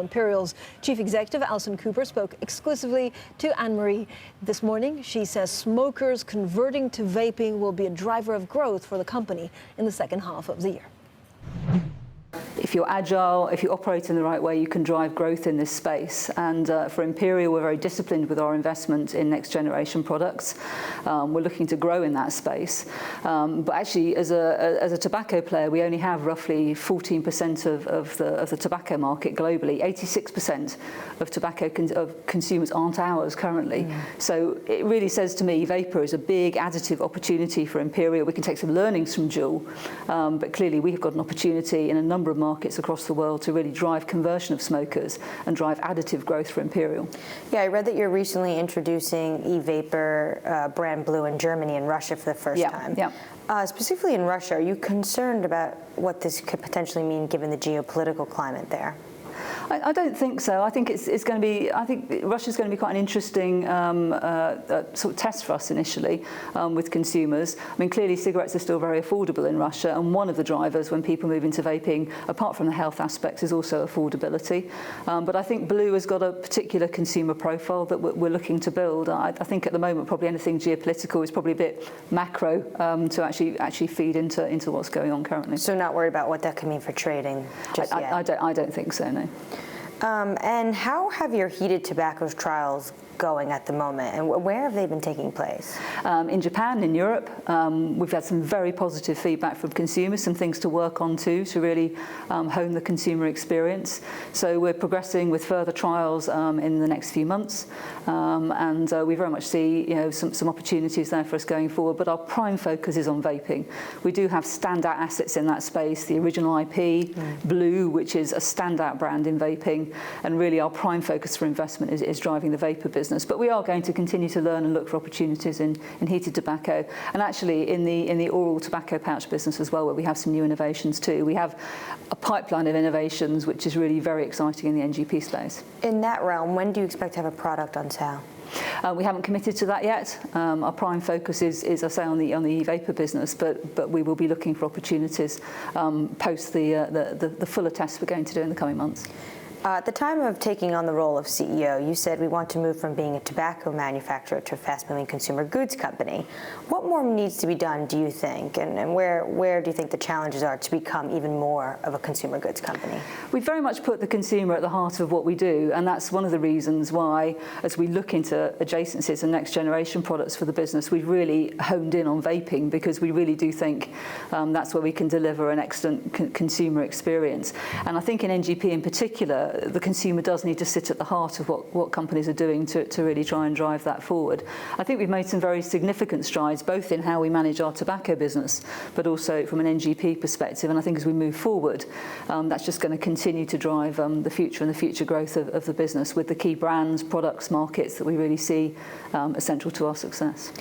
Imperial's chief executive, Alison Cooper, spoke exclusively to Annmarie this morning. She says smokers converting to vaping will be a driver of growth for the company in the second half of the year. If you're agile, if you operate in the right way, you can drive growth in this space. And for Imperial, we're very disciplined with our investment in next generation products. We're looking to grow in that space. But actually, as a tobacco player, we only have roughly 14% of the tobacco market globally. 86% of tobacco consumers aren't ours currently. So it really says to me, vapor is a big additive opportunity for Imperial. We can take some learnings from Juul, but clearly we've got an opportunity in a number of markets across the world to really drive conversion of smokers and drive additive growth for Imperial. Yeah, I read that you're recently introducing e-vapor brand Blue in Germany and Russia for the first time. Yeah. Specifically in Russia, are you concerned about what this could potentially mean given the geopolitical climate there? I don't think so. I think it's going to be. I think Russia's going to be quite an interesting sort of test for us initially with consumers. I mean, clearly cigarettes are still very affordable in Russia, and one of the drivers when people move into vaping, apart from the health aspects, is also affordability. But I think Blue has got a particular consumer profile that we're looking to build. I think at the moment probably anything geopolitical is probably a bit macro to actually feed into what's going on currently. So not worried about what that could mean for trading just yet? I don't think so, no. And how have your heated tobacco trials going at the moment, and where have they been taking place? In Japan, in Europe, we've had some very positive feedback from consumers, some things to work on too, to really hone the consumer experience. So we're progressing with further trials in the next few months, and we very much see some opportunities there for us going forward. But our prime focus is on vaping. We do have standout assets in that space, the original IP, Blue, which is a standout brand in vaping, and really our prime focus for investment is driving the vapor business. But we are going to continue to learn and look for opportunities in heated tobacco, and actually in the oral tobacco pouch business as well, where we have some new innovations too. We have a pipeline of innovations which is really very exciting in the NGP space. In that realm, when do you expect to have a product on sale? We haven't committed to that yet. Our prime focus is I say, on the e-vapor business, but we will be looking for opportunities post the fuller tests we're going to do in the coming months. At the time of taking on the role of CEO, you said we want to move from being a tobacco manufacturer to a fast-moving consumer goods company. What more needs to be done, do you think, and where do you think the challenges are to become even more of a consumer goods company? We very much put the consumer at the heart of what we do, and that's one of the reasons why, as we look into adjacencies and next generation products for the business, we've really honed in on vaping, because we really do think that's where we can deliver an excellent consumer experience. And I think in NGP in particular, the consumer does need to sit at the heart of what companies are doing to really try and drive that forward. I think we've made some very significant strides, both in how we manage our tobacco business, but also from an NGP perspective. And I think as we move forward, that's just going to continue to drive the future and the future growth of the business with the key brands, products, markets that we really see essential to our success.